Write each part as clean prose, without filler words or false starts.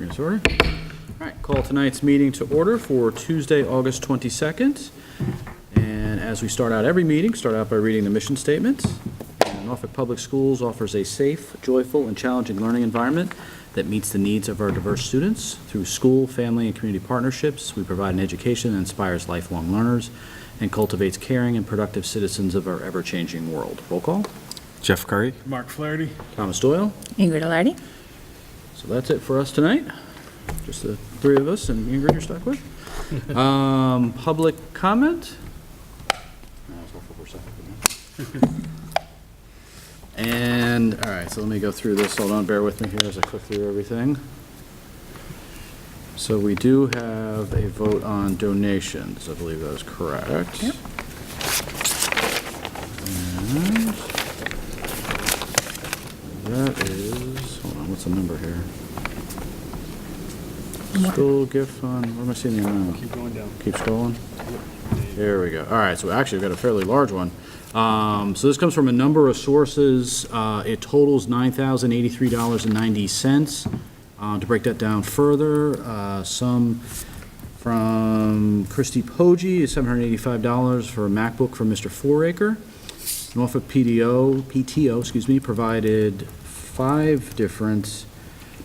bring us order. All right, call tonight's meeting to order for Tuesday, August 22nd. And as we start out every meeting, start out by reading the mission statement. Norfolk Public Schools offers a safe, joyful, and challenging learning environment that meets the needs of our diverse students. Through school, family, and community partnerships, we provide an education that inspires lifelong learners and cultivates caring and productive citizens of our ever-changing world. Roll call. Jeff Curry. Mark Flaherty. Thomas Doyle. Ingrid Alardi. So that's it for us tonight. Just the three of us and Ingrid you're stuck with. Public comment? And, all right, so let me go through this. Hold on, bear with me here as I click through everything. So we do have a vote on donations. I believe that is correct. Yep. And that is, hold on, what's the number here? School gift fund, where am I seeing the amount? Keep going down. Keep scrolling. There we go. All right, so actually we've got a fairly large one. So this comes from a number of sources. It totals $9,083.90. To break that down further, some from Christy Poggi is $785 for a MacBook from Mr. Foraker. Norfolk PTO, provided 5 different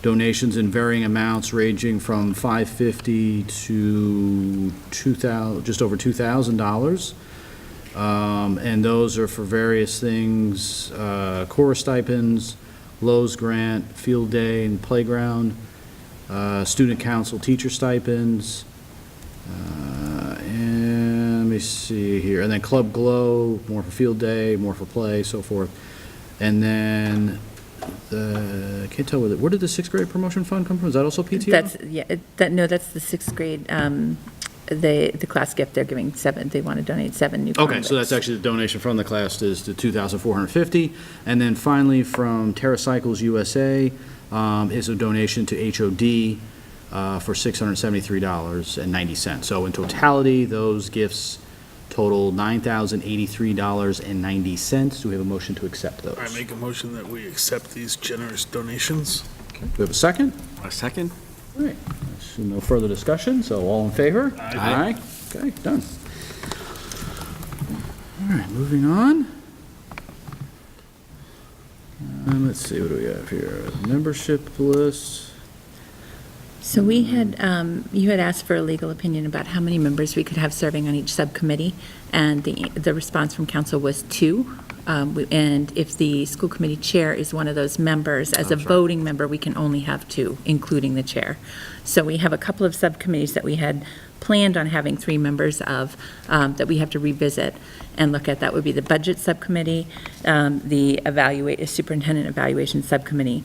donations in varying amounts ranging from $550 to $2,000, just over $2,000. And those are for various things, chorus stipends, Lowe's grant, field day and playground, student council teacher stipends, and let me see here, and then Club Glow, more for field day, more for play, so forth. And then I can't tell where did the 6th grade promotion fund come from? Is that also PTO? That's the 6th grade, the class gift, they're giving 7, they want to donate 7 new Okay, Chromebooks. so that's actually the donation from the class is the $2,450. And then finally, from TerraCycles USA, is a donation to HOD for $673.90. So in totality, those gifts total $9,083.90. Do we have a motion to accept those? I make a motion that we accept these generous donations. Okay. Do we have a second? A second. All right. So no further discussion, so all in favor? Aye. Aye. Okay, done. All right, moving on. Let's see, what do we have here? Membership list. So we had, you had asked for a legal opinion about how many members we could have serving on each subcommittee, and the response from council was 2. And if the school committee chair is one of those members, as a voting member, we can only have 2, including the chair. So we have a couple of subcommittees that we had planned on having 3 members of, that we have to revisit and look at. That would be the budget subcommittee, the superintendent evaluation subcommittee.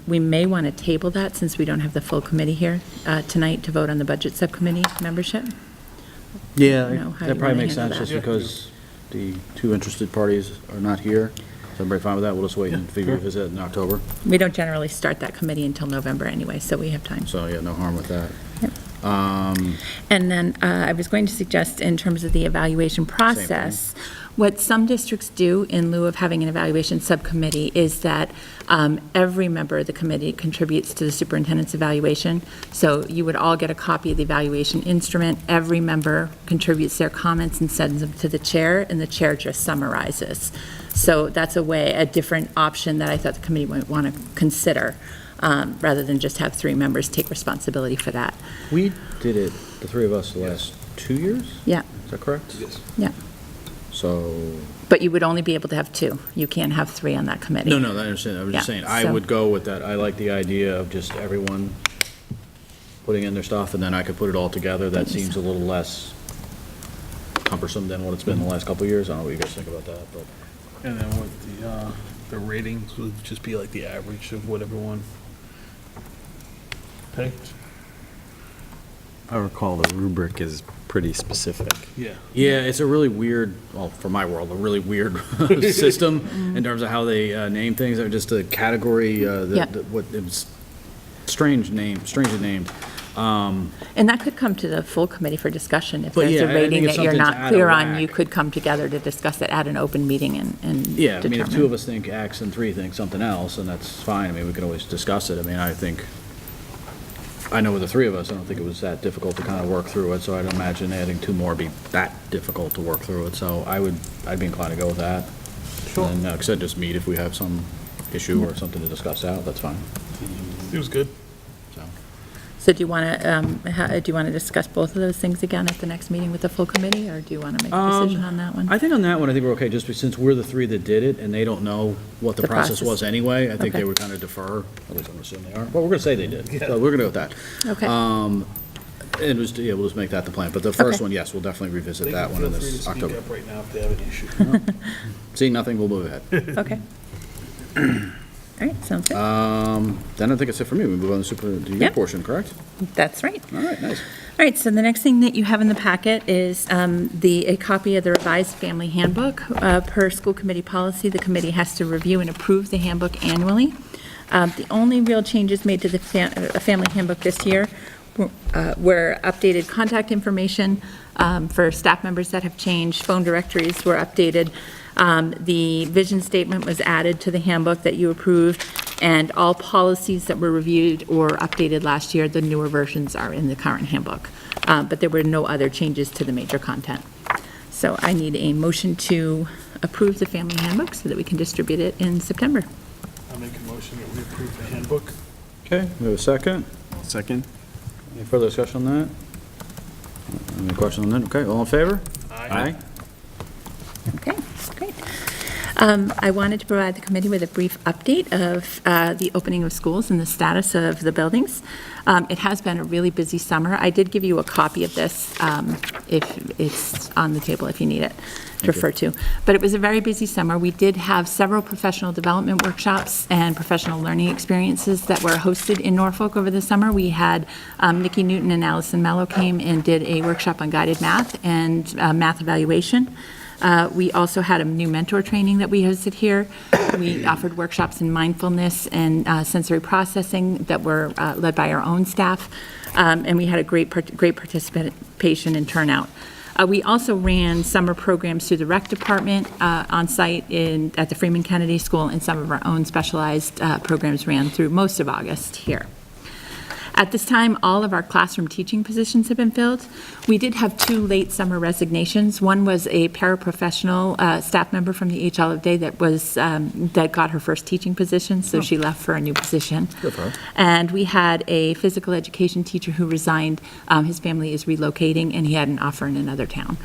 We may want to table that since we don't have the full committee here tonight to vote on the budget subcommittee membership. Yeah, How that you probably wanna makes handle sense, that? just because the 2 interested parties are not here. Is everybody fine with that? We'll just wait and figure visit in October. We don't generally start that committee until November anyway, so we have time. So, yeah, no harm with that. Yep. And then I was going to suggest, in terms of the evaluation process, what some districts do in lieu of having an evaluation subcommittee is that every member of the committee contributes to the superintendent's evaluation. So you would all get a copy of the evaluation instrument. Every member contributes their comments and sends them to the chair, and the chair just summarizes. So that's a different option that I thought the committee might want to consider, rather than just have 3 members take responsibility for that. We did it, the 3 of us, the last 2 years? Yeah, Is that correct? Yes. yeah. So, But you would only be able to have 2. You can't have 3 on that committee. no, I understand. I was just Yeah, saying, I so- would go with that. I like the idea of just everyone putting in their stuff, and then I could put it all together. That seems a little less cumbersome than what it's been the last couple of years. I don't know what you guys think about that, but. And then what the ratings would just be like the average of what everyone picked. I recall the rubric is pretty specific. Yeah. Yeah, it's a really weird, well, for my world, a really weird system in terms of how they name things. They're just a category, Yeah. what, it was strangely named. And that could come to the full committee for discussion. If But there's yeah, a I think rating if that you're something's not out clear of on, you whack. could come together to discuss it at an open meeting and Yeah, I mean, if 2 determine. of us think X and 3 think something else, then that's fine. I mean, we can always discuss it. I mean, I think I know with the three of us, I don't think it was that difficult to kind of work through it, so I'd imagine adding two more would be that difficult to work through it, so I'd be inclined to go with that. Sure. And, like I said, just meet if we have some issue or something to discuss out, that's fine, It was good. so. So do you want to discuss both of those things again at the next meeting with the full committee, or do you want to make a decision on that one? I think on that one, I think we're okay, just since we're the three that did it, and they don't know what the The process process. was anyway, I think they Okay. would kind of defer, at least I'm assuming they are, well, we're gonna say they did, so we're gonna go with that. Okay. And just, yeah, we'll just make that the plan, but the first Okay. one, yes, we'll definitely revisit They that can one in feel free to this speak October. up right now if they have an issue. Seeing nothing, we'll move ahead. Okay. All right, sounds good. Then I think it's it for me, we move on to your Yep. portion, correct? That's right. All right, nice. All right, so the next thing that you have in the packet is a copy of the revised family handbook. Per school committee policy, the committee has to review and approve the handbook annually. The only real changes made to the family handbook this year were updated contact information for staff members that have changed, phone directories were updated, the vision statement was added to the handbook that you approved, and all policies that were reviewed or updated last year, the newer versions are in the current handbook. But there were no other changes to the major content. So I need a motion to approve the family handbook so that we can distribute it in September. I'll make a motion that we approve the handbook. Okay, we have a second. Second? Any further discussion on that? Any questions on that? Okay, all in favor? Aye. Okay, great. I wanted to provide the committee with a brief update of the opening of schools and the status of the buildings. It has been a really busy summer. I did give you a copy of this, if it's on the table if you need it to refer to. But it was a very busy summer. We did have several professional development workshops and professional learning experiences that were hosted in Norfolk over the summer. We had Nikki Newton and Allison Mello came and did a workshop on guided math and math evaluation. We also had a new mentor training that we hosted here. We offered workshops in mindfulness and sensory processing that were led by our own staff, and we had a great participation and turnout. We also ran summer programs through the rec department on site at the Freeman Kennedy School, and some of our own specialized programs ran through most of August here. At this time, all of our classroom teaching positions have been filled. We did have 2 late summer resignations. One was a paraprofessional staff member from the HL of Day that got her first teaching position, so she left for a new position. Good for her. And we had a physical education teacher who resigned. His family is relocating, and he had an offer in another town.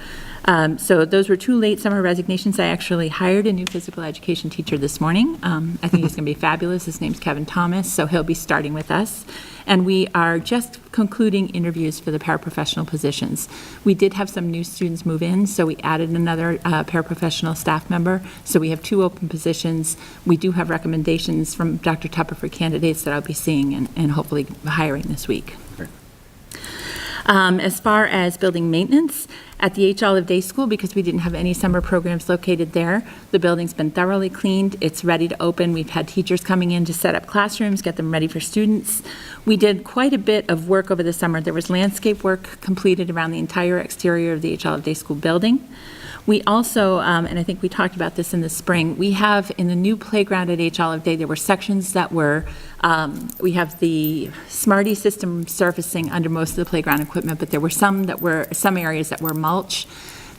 So those were 2 late summer resignations. I actually hired a new physical education teacher this morning. I think he's going to be fabulous. His name's Kevin Thomas, so he'll be starting with us. And we are just concluding interviews for the paraprofessional positions. We did have some new students move in, so we added another paraprofessional staff member. So we have 2 open positions. We do have recommendations from Dr. Tupper for candidates that I'll be seeing and hopefully hiring this week. Great. As far as building maintenance, at the H. Olive Day School, because we didn't have any summer programs located there, the building's been thoroughly cleaned. It's ready to open. We've had teachers coming in to set up classrooms, get them ready for students. We did quite a bit of work over the summer. There was landscape work completed around the entire exterior of the H. Olive Day School building. We also, and I think we talked about this in the spring, we have in the new playground at H. Olive Day, there were sections that were, we have the Smarty system surfacing under most of the playground equipment, but there were some areas that were mulch.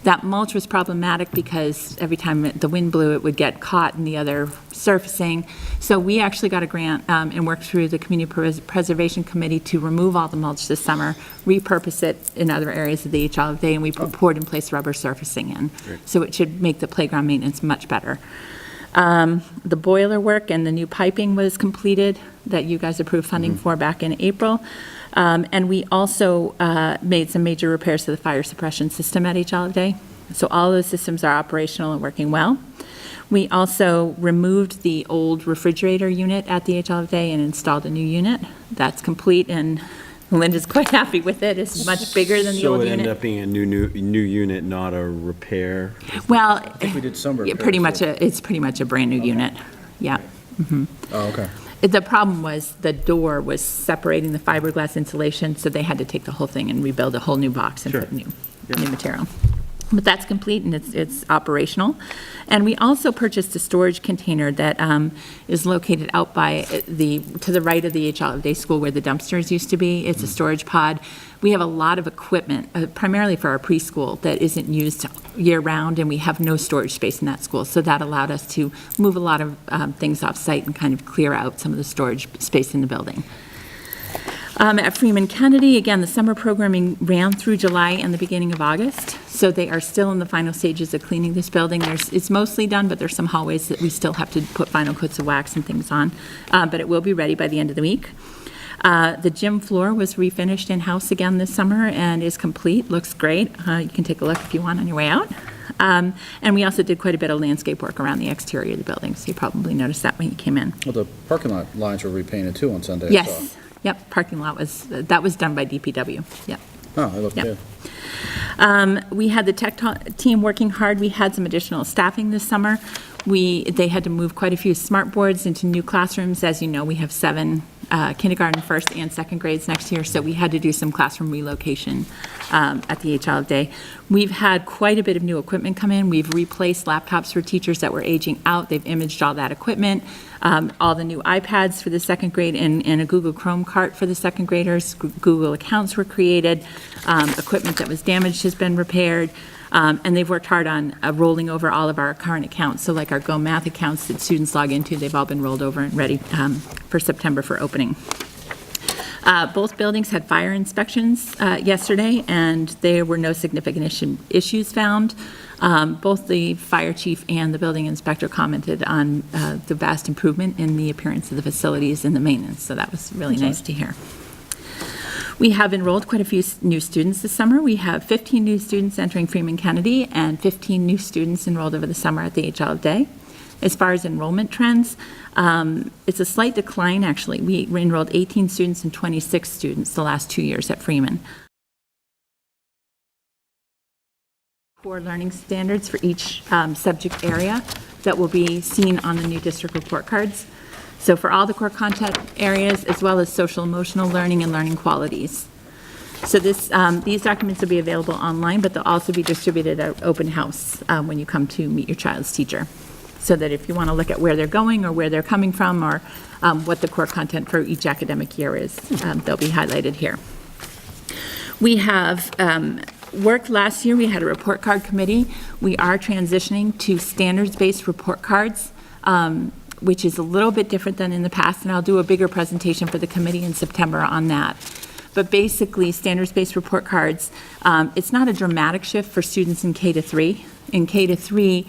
That mulch was problematic because every time the wind blew, it would get caught in the other surfacing. So we actually got a grant and worked through the Community Preservation Committee to remove all the mulch this summer, repurpose it in other areas of the H. Olive Day, and we poured in place rubber surfacing in. Great. So it should make the playground maintenance much better. The boiler work and the new piping was completed that you guys approved funding for back in April. And we also made some major repairs to the fire suppression system at H. Olive Day. So all those systems are operational and working well. We also removed the old refrigerator unit at the H. Olive Day and installed a new unit. That's complete, and Linda's quite happy with it. It's much bigger than the old So it unit. ended up being a new unit, not a repair? Well, I think we did some yeah, repairs. it's pretty much a brand-new unit. Yeah. Oh, okay. The problem was the door was separating the fiberglass insulation, so they had to take the whole thing and rebuild a whole new box and Sure. put new material. But that's complete and it's operational. And we also purchased a storage container that is located out by to the right of the H. Olive Day School where the dumpsters used to be. It's a storage pod. We have a lot of equipment, primarily for our preschool, that isn't used year-round, and we have no storage space in that school. So that allowed us to move a lot of things off-site and kind of clear out some of the storage space in the building. At Freeman Kennedy, again, the summer programming ran through July and the beginning of August, so they are still in the final stages of cleaning this building. It's mostly done, but there's some hallways that we still have to put final coats of wax and things on, but it will be ready by the end of the week. The gym floor was refinished in-house again this summer and is complete, looks great. You can take a look if you want on your way out. And we also did quite a bit of landscape work around the exterior of the building, so you probably noticed that when you came in. Well, the parking lot lines were repainted too on Sunday. I Yes. saw. Yep, parking lot that was done by DPW, yep. Oh, it looked Yep. good. We had the tech team working hard. We had some additional staffing this summer. They had to move quite a few smart boards into new classrooms. As you know, we have 7 kindergarten, first and second grades next year, so we had to do some classroom relocation at the H. Olive Day. We've had quite a bit of new equipment come in. We've replaced laptops for teachers that were aging out. They've imaged all that equipment. All the new iPads for the second grade and a Google Chrome cart for the second graders. Google accounts were created. Equipment that was damaged has been repaired. And they've worked hard on rolling over all of our current accounts. So like our Go Math accounts that students log into, they've all been rolled over and ready for September for opening. Both buildings had fire inspections yesterday, and there were no significant issues found. Both the fire chief and the building inspector commented on the vast improvement in the appearance of the facilities and the maintenance, so that was really nice to hear. We have enrolled quite a few new students this summer. We have 15 new students entering Freeman Kennedy and 15 new students enrolled over the summer at the H. Olive Day. As far as enrollment trends, it's a slight decline, actually. We enrolled 18 students and 26 students the last 2 years at Freeman. Core learning standards for each subject area that will be seen on the new district report cards. So for all the core content areas, as well as social emotional learning and learning qualities. So these documents will be available online, but they'll also be distributed at open house when you come to meet your child's teacher. So that if you want to look at where they're going or where they're coming from or what the core content for each academic year is, they'll be highlighted here. We have worked last year, we had a report card committee. We are transitioning to standards-based report cards, which is a little bit different than in the past, and I'll do a bigger presentation for the committee in September on that. But basically, standards-based report cards, it's not a dramatic shift for students in K to 3. In K to 3,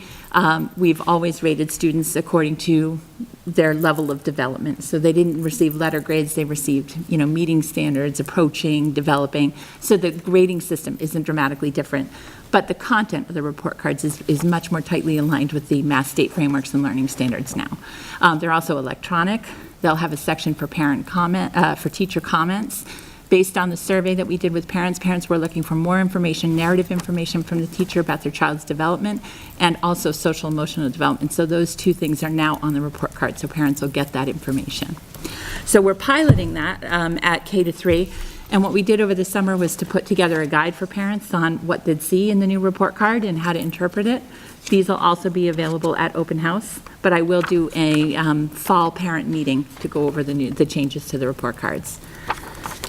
we've always rated students according to their level of development. So they didn't receive letter grades, they received, meeting standards, approaching, developing. So the grading system isn't dramatically different. But the content of the report cards is much more tightly aligned with the Mass State frameworks and learning standards now. They're also electronic. They'll have a section for for teacher comments. Based on the survey that we did with parents were looking for more information, narrative information from the teacher about their child's development and also social emotional development. So those 2 things are now on the report card, so parents will get that information. So we're piloting that at K to 3. And what we did over the summer was to put together a guide for parents on what they'd see in the new report card and how to interpret it. These will also be available at open house, but I will do a fall parent meeting to go over the changes to the report cards.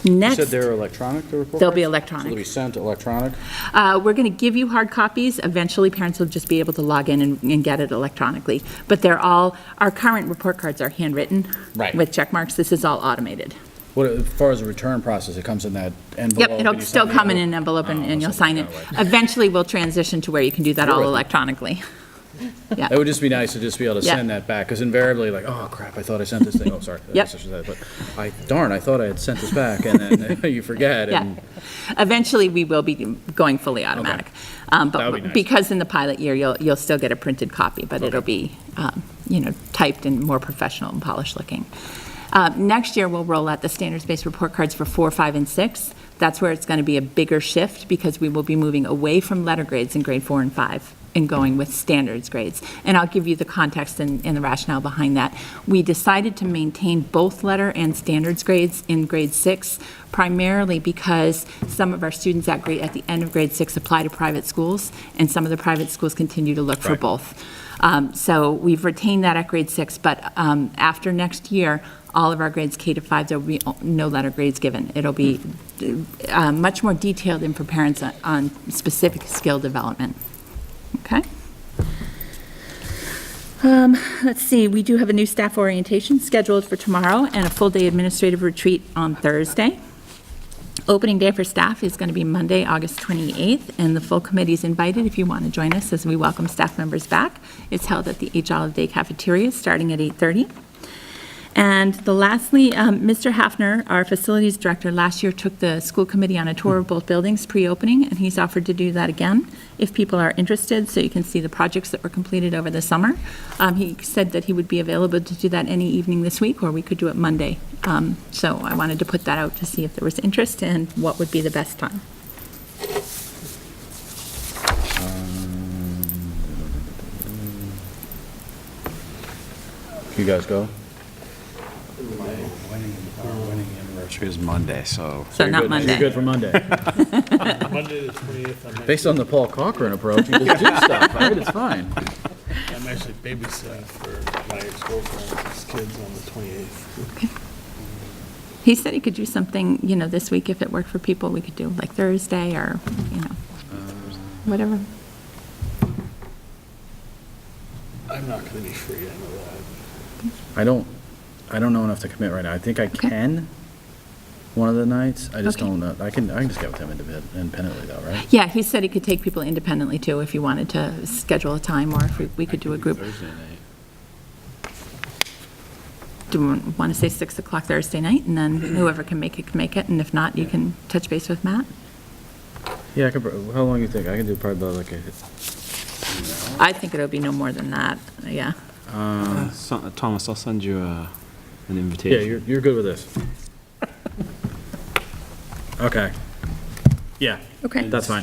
Next, You said they're electronic, the report They'll cards? be electronic. So they'll be sent electronic? we're going to give you hard copies. Eventually, parents will just be able to log in and get it electronically. But our current report cards are handwritten. Right. With check marks. This is all automated. What, as far as the return process, it comes in that envelope? Yep, it'll still come in an envelope and you'll sign it. Eventually, we'll transition to where you can do that all Really? electronically. Yeah. It would just be nice to just be able to Yeah. send that back, because invariably, like, oh crap, I thought I sent this thing, oh, sorry. Yep. But I thought I had sent this back, and then you forget, Yeah. and, Eventually, we will be going fully automatic. That would be But nice. because in the pilot year, you'll still get a printed copy, but it'll be, typed and more professional and polished looking. Next year, we'll roll out the standards-based report cards for 4, 5, and 6. That's where it's going to be a bigger shift because we will be moving away from letter grades in grade 4 and 5 and going with standards grades. And I'll give you the context and the rationale behind that. We decided to maintain both letter and standards grades in grade 6, primarily because some of our students at the end of grade 6 apply to private schools, and some of the private schools continue to look for both. So we've retained that at grade 6, but after next year, all of our grades K to 5, there will be no letter grades given. It'll be much more detailed in for parents on specific skill development. Okay? Let's see, we do have a new staff orientation scheduled for tomorrow and a full-day administrative retreat on Thursday. Opening day for staff is going to be Monday, August 28th, and the full committee is invited if you want to join us as we welcome staff members back. It's held at the H. Olive Day Cafeteria starting at 8:30. And lastly, Mr. Hafner, our facilities director, last year took the school committee on a tour of both buildings pre-opening, and he's offered to do that again if people are interested, so you can see the projects that were completed over the summer. He said that he would be available to do that any evening this week, or we could do it Monday. So I wanted to put that out to see if there was interest and what would be the best time. You guys go? Our wedding anniversary is Monday, so. So You're not good- Monday. You're good for Monday. Monday the 20th, Based on the Paul Cochran approach, you just do stuff, right? It's fine. I'm actually babysitting for my ex-girlfriend's kids on the 28th. He said he could do something, this week if it worked for people. We could do like Thursday or, whatever. I'm not going to be free, I know that. I don't know enough to commit right now. I think I can one of the nights. I just Okay. don't know. I can just get with him independently though, right? Yeah, he said he could take people independently too if you wanted to schedule a time or if we could do a group. Thursday night. Do you want to say 6 o'clock Thursday night, and then whoever can make it, and if not, you can touch base with Matt? Yeah, how long do you think? I can do probably about like I think it'll be no more than that, yeah. Thomas, I'll send you an yeah, invitation. you're good with this. Okay. Yeah. Okay. That's fine.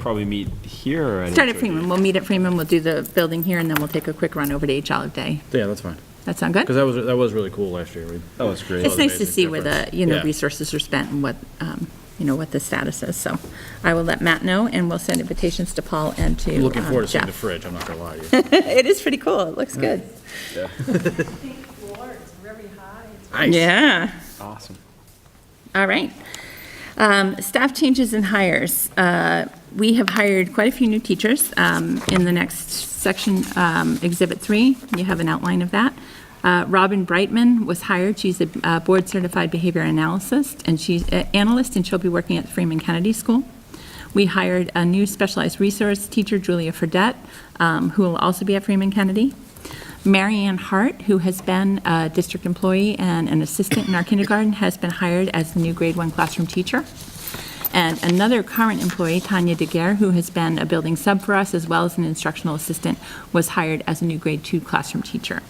Probably meet here or at Start at HOD? Freeman. We'll meet at Freeman, we'll do the building here, and then we'll take a quick run over to H. Olive Day. Yeah, that's fine. That sound good? Because that was really cool last year. That was great. It's nice to amazing see where the, difference. Yeah. resources are spent and what, what the status is. So I will let Matt know, and we'll send invitations to Paul and to I'm looking forward to seeing the Jeff. fridge, I'm not gonna lie to you. It is pretty cool. It looks good. Nice. Yeah. Awesome. All right. Staff changes and hires. We have hired quite a few new teachers. In the next section, Exhibit 3, you have an outline of that. Robin Brightman was hired. She's a board-certified behavior analyst, and she's an analyst, and she'll be working at the Freeman Kennedy School. We hired a new specialized resource teacher, Julia Fredette, who will also be at Freeman Kennedy. Marianne Hart, who has been a district employee and an assistant in our kindergarten, has been hired as the new grade 1 classroom teacher. And another current employee, Tanya DeGuerre, who has been a building sub for us as well as an instructional assistant, was hired as a new grade 2 classroom teacher.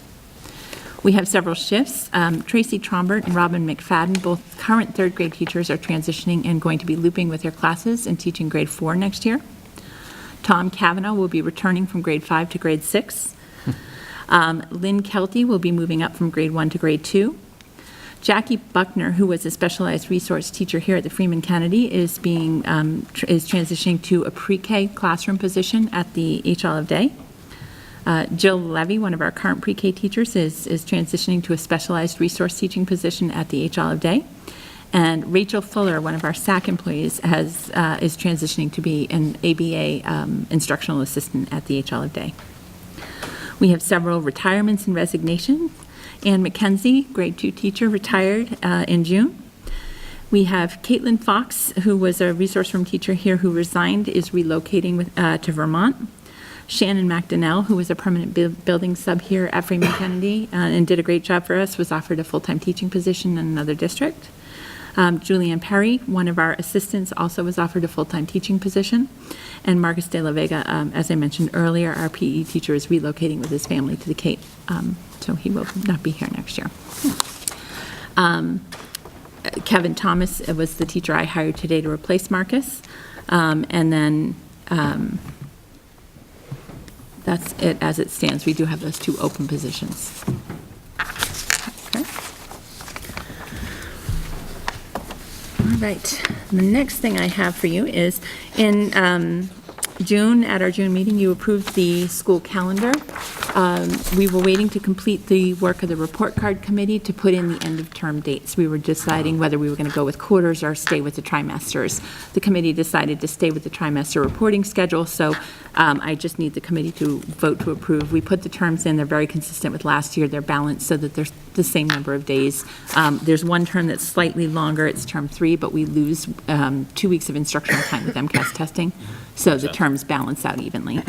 We have several shifts. Tracy Trombert and Robin McFadden, both current third grade teachers, are transitioning and going to be looping with their classes and teaching grade 4 next year. Tom Cavanaugh will be returning from grade 5 to grade 6. Lynn Kelty will be moving up from grade 1 to grade 2. Jackie Buckner, who was a specialized resource teacher here at the Freeman Kennedy, is transitioning to a pre-K classroom position at the H. Olive Day. Jill Levy, one of our current pre-K teachers, is transitioning to a specialized resource teaching position at the H. Olive Day. And Rachel Fuller, one of our SAC employees, is transitioning to be an ABA instructional assistant at the H. Olive Day. We have several retirements and resignations. Ann McKenzie, grade 2 teacher, retired in June. We have Caitlin Fox, who was a resource room teacher here who resigned, is relocating to Vermont. Shannon McDonnell, who was a permanent building sub here at Freeman Kennedy and did a great job for us, was offered a full-time teaching position in another district. Julianne Perry, one of our assistants, also was offered a full-time teaching position. And Marcus de la Vega, as I mentioned earlier, our PE teacher is relocating with his family to the Cape, so he will not be here next year. Kevin Thomas was the teacher I hired today to replace Marcus. And then that's it as it stands. We do have those 2 open positions. Okay. All right. The next thing I have for you is in June, at our June meeting, you approved the school calendar. We were waiting to complete the work of the report card committee to put in the end-of-term dates. We were deciding whether we were going to go with quarters or stay with the trimesters. The committee decided to stay with the trimester reporting schedule, so I just need the committee to vote to approve. We put the terms in. They're very consistent with last year. They're balanced so that there's the same number of days. There's one term that's slightly longer. It's term 3, but we lose 2 weeks of instructional time with MCAS testing, so the terms balance out evenly.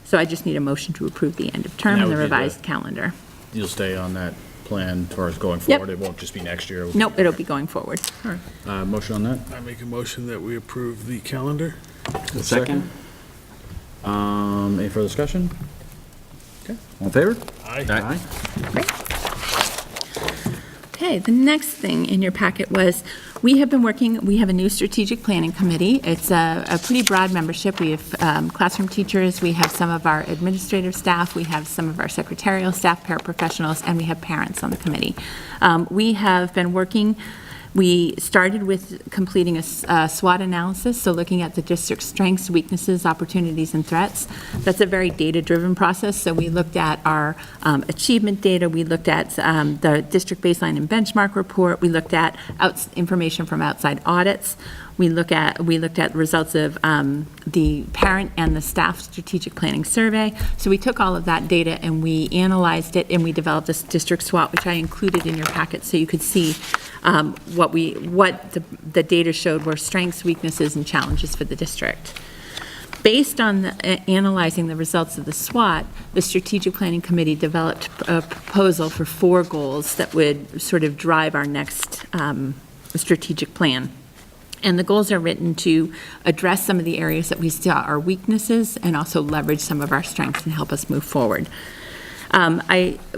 So I just need a motion to approve the end of term And that and the would be the- revised calendar. You'll stay on that plan as far as going Yep. forward? It won't just be next year? Nope, it'll be going forward. Motion on that? I make a motion that we approve the calendar. Second? Any further discussion? Okay, all in favor? Aye. Great. Okay, the next thing in your packet was, we have a new strategic planning committee. It's a pretty broad membership. We have classroom teachers, we have some of our administrative staff, we have some of our secretarial staff, paraprofessionals, and we have parents on the committee. We have been working. We started with completing a SWOT analysis, so looking at the district's strengths, weaknesses, opportunities, and threats. That's a very data-driven process, so we looked at our achievement data, we looked at the district baseline and benchmark report, we looked at information from outside audits, we looked at results of the parent and the staff strategic planning survey. So we took all of that data and we analyzed it, and we developed this district SWOT, which I included in your packet so you could see what the data showed were strengths, weaknesses, and challenges for the district. Based on analyzing the results of the SWOT, the Strategic Planning Committee developed a proposal for 4 goals that would sort of drive our next strategic plan. And the goals are written to address some of the areas that we saw are weaknesses and also leverage some of our strengths and help us move forward.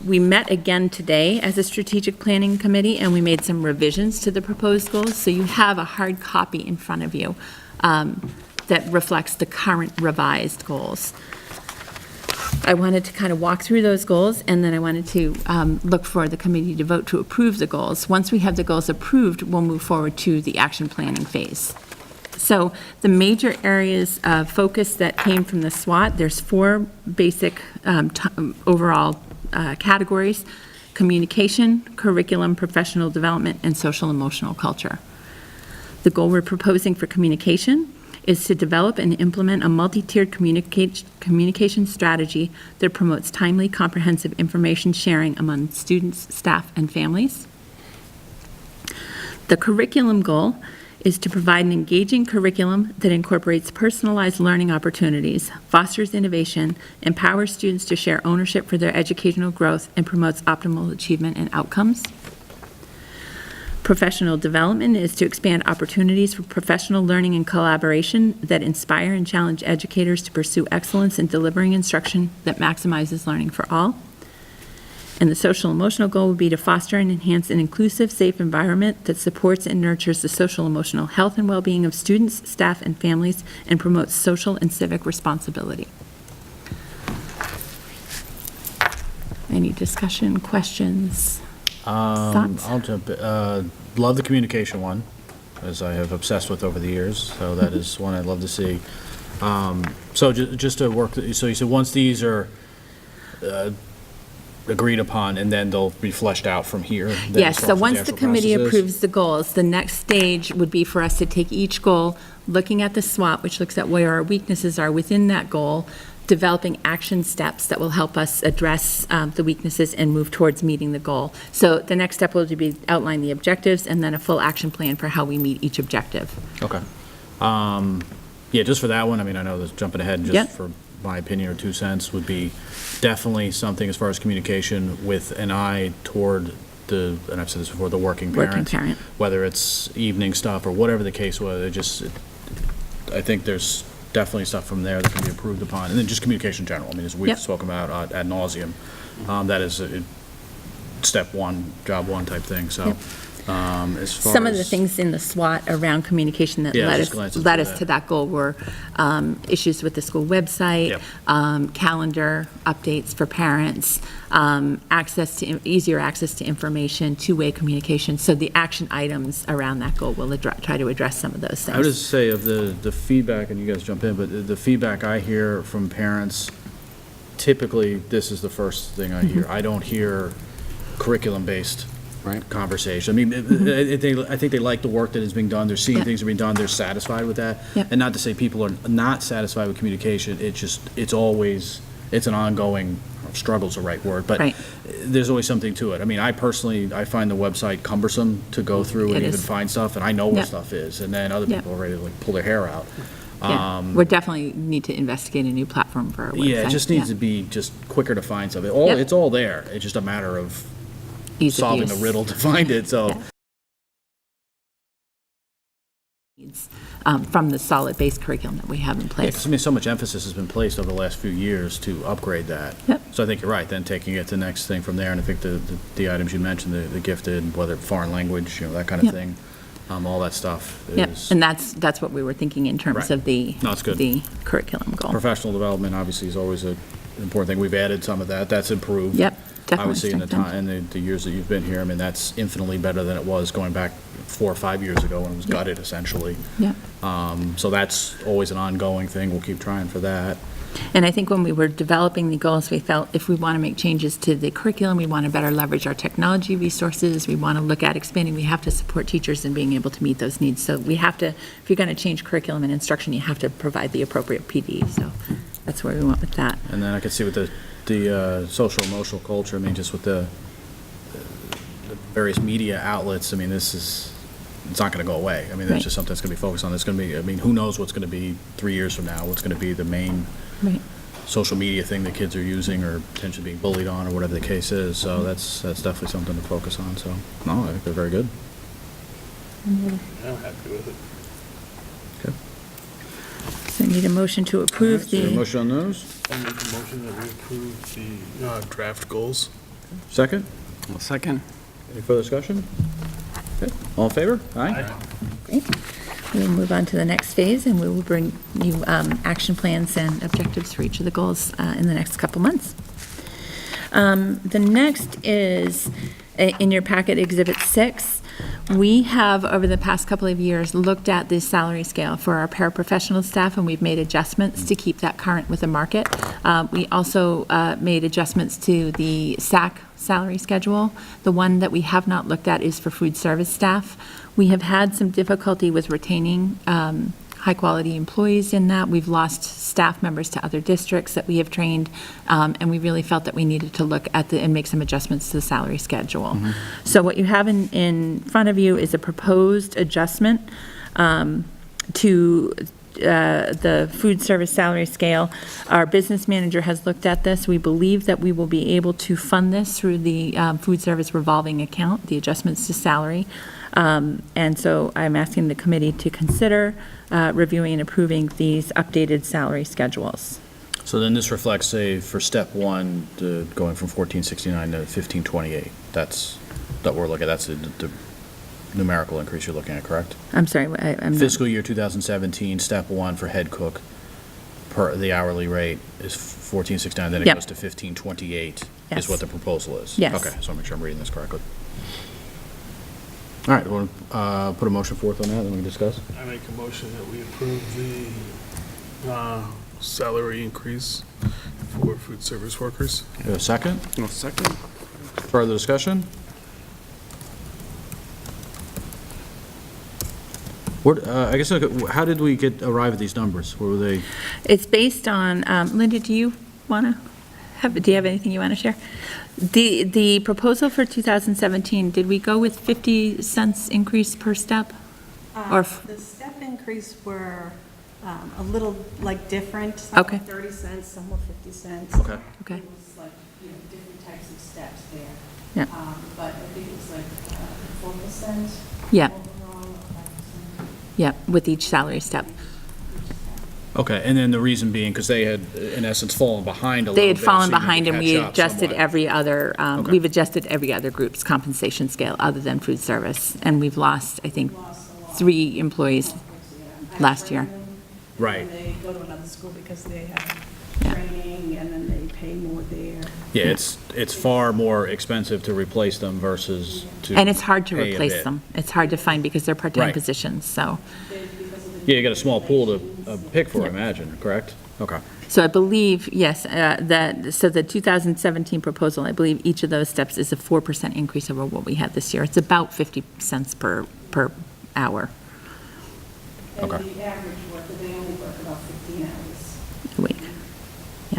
We met again today as a strategic planning committee, and we made some revisions to the proposed goals. So you have a hard copy in front of you that reflects the current revised goals. I wanted to kind of walk through those goals, and then I wanted to look for the committee to vote to approve the goals. Once we have the goals approved, we'll move forward to the action planning phase. So the major areas of focus that came from the SWOT, there's 4 basic overall categories: communication, curriculum, professional development, and social emotional culture. The goal we're proposing for communication is to develop and implement a multi-tiered communication strategy that promotes timely, comprehensive information sharing among students, staff, and families. The curriculum goal is to provide an engaging curriculum that incorporates personalized learning opportunities, fosters innovation, empowers students to share ownership for their educational growth, and promotes optimal achievement and outcomes. Professional development is to expand opportunities for professional learning and collaboration that inspire and challenge educators to pursue excellence in delivering instruction that maximizes learning for all. And the social emotional goal would be to foster and enhance an inclusive, safe environment that supports and nurtures the social emotional health and well-being of students, staff, and families, and promotes social and civic responsibility. Any discussion, questions? Thoughts? I'll jump, love the communication one, as I have obsessed with over the years, so that is one I'd love to see. So just to work, so you said once these are agreed upon, and then they'll be fleshed out from here? Then Yes, as far so as once the actual committee process is? approves the goals, the next stage would be for us to take each goal, looking at the SWOT, which looks at where our weaknesses are within that goal, developing action steps that will help us address the weaknesses and move towards meeting the goal. So the next step will be outline the objectives and then a full action plan for how we meet each objective. Okay. Yeah, just for that one, I mean, I know that's jumping ahead, Yep. just for my opinion or 2 cents, would be definitely something as far as communication with an eye toward the, and I've said this before, the working parent. Working parent. Whether it's evening stuff or whatever the case was, I think there's definitely stuff from there that can be improved upon. And then just communication in general. I mean, as we've Yep. spoken about ad nauseum, that is step 1, job 1 type thing, so. Yep. As far Some of the as- things in the SWOT around communication that Yeah, led just us, glancing led through us that. to that goal were issues with the school website, Yep. calendar updates for parents, easier access to information, two-way communication. So the action items around that goal will try to address some of those things. I would just say of the feedback, and you guys jump in, but the feedback I hear from parents, typically, this is the first thing I hear. I don't hear curriculum-based conversation. I mean, I think they like the work that is being done. They're seeing Yeah. things are being done. They're satisfied with that. Yeah. And not to say people are not satisfied with communication. It's always, it's an ongoing, struggle's the right word, but Right. there's always something to it. I mean, I find the website cumbersome to go through and It even is. find stuff, and I know what Yeah. stuff is, and then other Yeah. people are ready to like pull their hair out. Yeah. We definitely need to investigate a new platform for our website. Yeah, it just needs to be just quicker to find something. Yep. It's all there. It's just a matter of Ease of solving the use. riddle to find it, so. Yeah. From the solid base curriculum that we have in Yeah, place. 'cause I mean, so much emphasis has been placed over the last few years to upgrade that. Yep. So I think you're right, then taking it to the next thing from there, and I think the items you mentioned, the gifted, whether foreign language, you know, that kind of Yep. thing, all that stuff Yep, is. and that's what we were thinking in terms Right. of the No, it's good. the curriculum goal. Professional development, obviously, is always an important thing. We've added some of that. That's improved. Yep, definitely I would say in the strengthened. time, in the years that you've been here, I mean, that's infinitely better than it was going back 4 or 5 years ago when it was gutted, essentially. Yeah. So that's always an ongoing thing. We'll keep trying for that. And I think when we were developing the goals, we felt if we want to make changes to the curriculum, we want to better leverage our technology resources, we want to look at expanding, we have to support teachers in being able to meet those needs. So we have to, if you're going to change curriculum and instruction, you have to provide the appropriate PD. So that's where we went with that. And then I could see with the social emotional culture, I mean, just with the various media outlets, I mean, it's not going to go away. I mean, Right. that's just something that's going to be focused on. It's going to be, I mean, who knows what's going to be 3 years from now? What's going to be the main Right. social media thing that kids are using or potentially being bullied on or whatever the case is. So that's definitely something to focus on. So, no, I think they're very good. I'm happy with it. Okay. So I need a motion to approve Is there a the, motion on those? I'll make a motion that we approve the draft goals. Second? Well, second. Any further discussion? Okay. All in favor? Aye. great. We'll move on to the next phase, and we will bring you action plans and objectives for each of the goals in the next couple months. The next is, in your packet, Exhibit 6. We have, over the past couple of years, looked at the salary scale for our paraprofessional staff, and we've made adjustments to keep that current with the market. We also made adjustments to the SAC salary schedule. The one that we have not looked at is for food service staff. We have had some difficulty with retaining high-quality employees in that. We've lost staff members to other districts that we have trained, and we really felt that we needed to look at and make some adjustments to the salary schedule. So what you have in front of you is a proposed adjustment to the food service salary scale. Our business manager has looked at this. We believe that we will be able to fund this through the food service revolving account, the adjustments to salary. And so I'm asking the committee to consider reviewing and approving these updated salary schedules. So then this reflects, say, for step one, going from 1469 to 1528. That's, that we're looking at, that's the numerical increase you're looking at, correct? I'm sorry, I'm not- Fiscal year 2017, step one for head cook, the hourly rate is 1469, then it Yep. goes to 1528, Yes. is what the proposal is? Yes. Okay, so I'll make sure I'm reading this correctly. All right, want to put a motion forth on that, then we can discuss? I make a motion that we approve the salary increase for food service workers. You have a second? Well, second. Further discussion? What, I guess, how did we arrive at these numbers? Were they? It's based on, Linda, do you have anything you want to share? The proposal for 2017, did we go with 50 cents increase per step? Or The step increase were a little like different. Some Okay. were 30 cents, some were 50 cents. Okay. Okay. It was like, different types of steps there. Yeah. But I think it was like 4%. Yeah. Overall, or 5%. Yeah, with each salary step. Okay, and then the reason being, because they had, in essence, fallen behind a little bit. They had fallen so you need to behind, and we catch up adjusted somewhat. every other, Okay. we've adjusted every other group's compensation scale other than food service, and we've lost, I think, 3 employees last year. Right. And they go to another school because they have Yeah. training, and then they pay more there. Yeah, it's far more expensive to replace them versus to. And it's hard to pay a replace bit. them. It's hard to find because they're part-time Right. positions, so. Yeah, you got a small pool to pick for, I Yeah. imagine, correct? Okay. So I believe, yes, so the 2017 proposal, I believe each of those steps is a 4% increase over what we had this year. It's about 50 cents per hour And Okay. the average worker, they only work about 15 hours, a week. Yeah,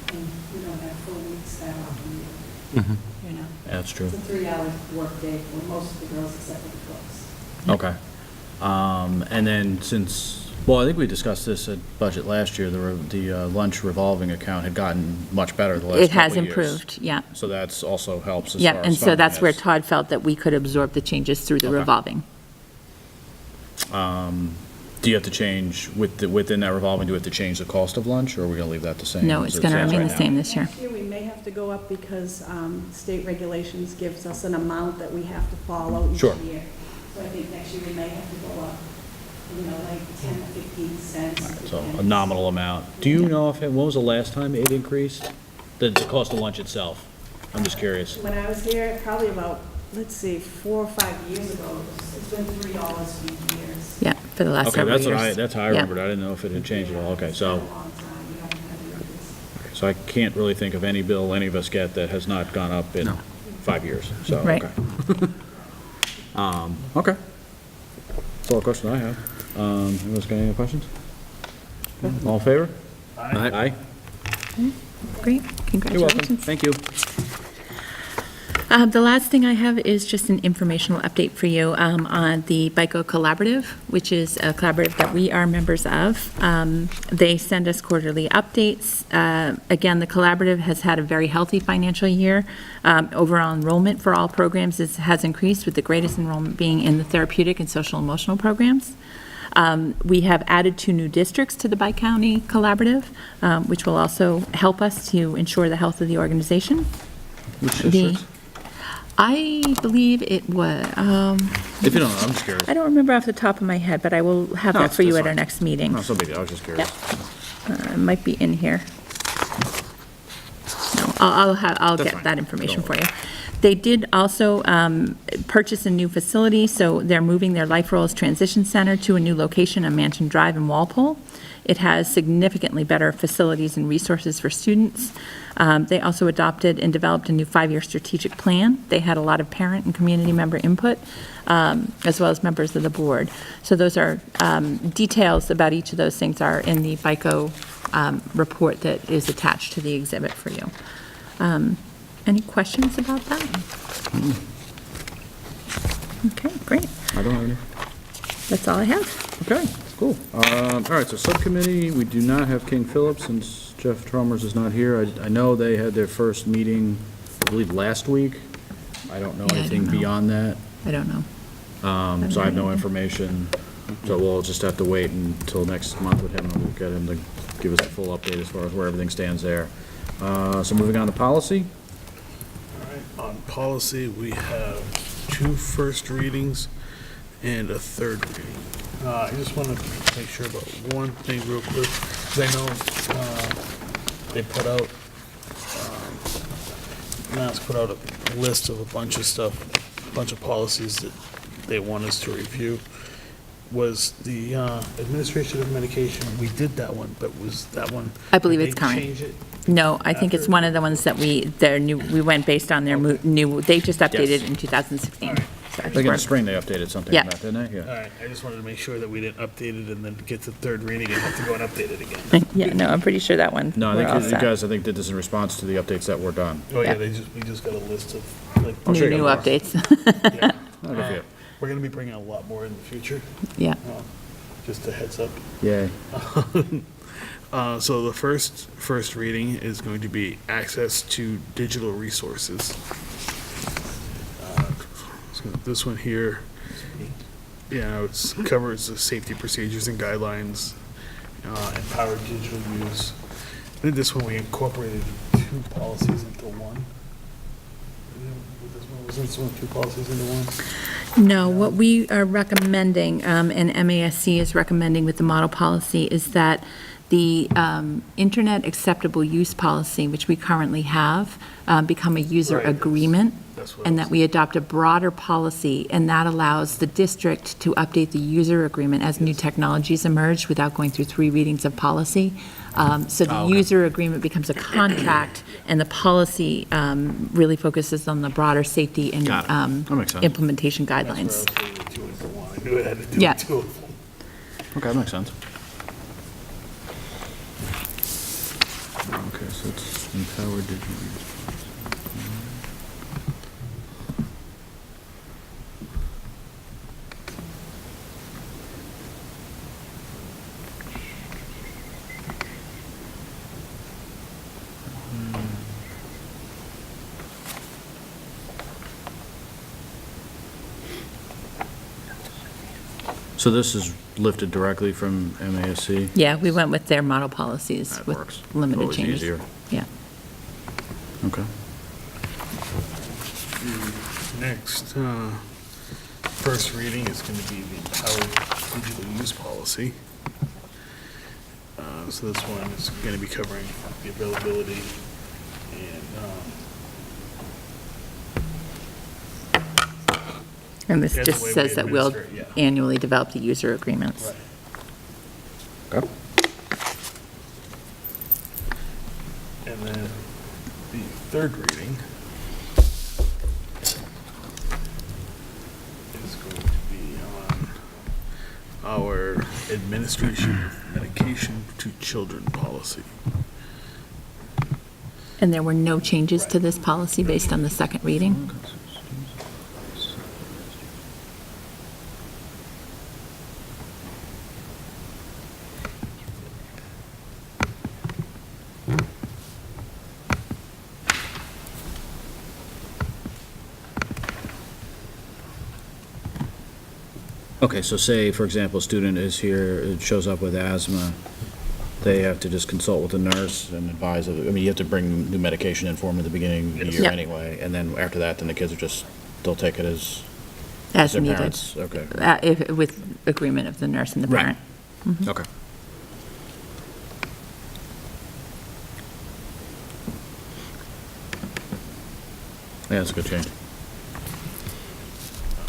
and we don't have full weeks that often. You know, That's true. it's a 3-hour workday for most of the girls except for the cooks. Okay. And then since, well, I think we discussed this at budget last year, the lunch revolving account had gotten much better the last couple it has of years. improved, yeah. So that's also helps as Yeah, far and as so that's funding where is. Todd felt that we could absorb the changes through the Okay. revolving. Do you have to change, within that revolving, do we have to change the cost of lunch, or are we going to leave that the same? No, as it's it going to stands remain right the now? same this year. Next year, we may have to go up because state regulations gives us an amount that we have to follow each Sure. year. So I think next year we may have to go up, like 10 to 15 cents. So a nominal amount. Do you know if, when was the last time it increased? The cost of lunch itself? I'm just curious. When I was here, probably about, let's see, 4 or 5 years ago, it's been $3 for years. Yeah, for the last Okay, several years. that's how I Yeah. remembered. I didn't know if it had changed at all. Okay, It's been so, a long time. We haven't had an increase. so I can't really think of any bill any of us get that has not gone up in 5 years, so, Right. okay. Okay. That's all the questions I have. Anyone else got any other questions? All in favor? Aye. Great, You're welcome. congratulations. Thank you. The last thing I have is just an informational update for you on the BICO Collaborative, which is a collaborative that we are members of. They send us quarterly updates. Again, the collaborative has had a very healthy financial year. Overall enrollment for all programs has increased, with the greatest enrollment being in the therapeutic and social emotional programs. We have added 2 new districts to the Bi-County Collaborative, which will also help us to ensure the health of the organization. Which The- districts? I believe it was, If you don't know, I'm just curious. I don't remember off the top of my head, but I will have No, that for you that's at our fine. next meeting. No, so big deal. I was just curious. It might be in here. No, I'll That's get fine. that information Don't for you. They did also purchase a new facility, so they're moving their Life Roles Transition Center to a new location on Mansion Drive in Walpole. It has significantly better facilities and resources for students. They also adopted and developed a new 5-year strategic plan. They had a lot of parent and community member input, as well as members of the board. So those are, details about each of those things are in the BICO report that is attached to the exhibit for you. Any questions about that? Okay, great. I don't have any. That's all I have. Okay, cool. All right, so subcommittee, we do not have King Philip since Jeff Tromers is not here. I know they had their first meeting, I believe, last week. I don't know Yeah, I anything don't know. beyond that. I don't know. So I have no information. So we'll just have to wait until next month with him, and we'll get him to give us a full update as far as where everything stands there. So moving on to policy. All right, on policy, we have 2 first readings and a third reading. I just want to make sure about one thing real quick, because I know they put out, Matt's put out a list of a bunch of stuff, a bunch of policies that they want us to review. Was the administration of medication, we did that one, but was that one? I believe did it's they current. change it? No, I think it's one of the ones that we went based on their new, they just updated in 2016. All right. So I I think think in we're- the spring they updated something Yeah. about that, didn't they? All Yeah. right, I just wanted to make sure that we didn't update it and then get to third reading and have to go and update it again. Yeah, no, I'm pretty sure that one. No, I we're all think you set. guys, I think, did this in response to the updates that were done. Oh, yeah, Yeah. we just got a list of, like, I'll show New you tomorrow. updates. yeah. Oh, good for you. We're gonna be bringing a lot more in the future, Yeah. just a heads up. Yay. So the first reading is going to be access to digital resources. So this one here, it's covers the safety procedures and guidelines empowered digital use. I think this one we incorporated 2 policies into one. Wasn't this one 2 policies into one? No, what we are recommending, and MASC is recommending with the model policy, is that the Internet Acceptable Use Policy, which we currently have, become a user Right. agreement, That's what I and was that we adopt a broader policy, and that allows the district to update the user agreement as new technologies emerge without going through 3 readings of policy. So the okay. user agreement becomes a contract, and the policy really focuses on the broader safety and Got it. That makes sense. implementation That's where I guidelines. was saying the 2 into 1. I knew it had to do Yeah. with 2 of them. Okay, that makes sense. Okay, so it's empowered digital use. So this is lifted directly from MASC? Yeah, we went with their model policies That with works. limited Always changes. easier. Yeah. Okay. Next, first reading is going to be the empowered digital use policy. So this one is going to be covering the availability And this Yeah, the just way we says that we'll administer it, yeah. annually develop the user agreements. Okay. And then the third reading is going to be on our administration of medication to children policy. And there were no changes to this policy based on the second reading? Okay, so say, for example, a student is here, it shows up with asthma, they have to just consult with the nurse and advise, I mean, you have to bring new medication in for them at the beginning of the year Yep. anyway, and then after that, then the kids are just, they'll take it as As their needed. parents, okay. With agreement of the nurse and the Right. parent. Okay. Yeah, that's a good change.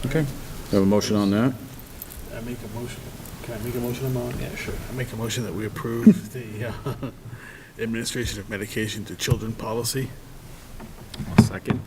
Okay, we have a motion on that? I make a motion, can I make a motion about, yeah, sure. I make a motion that we approve the administration of medication to children policy. Second.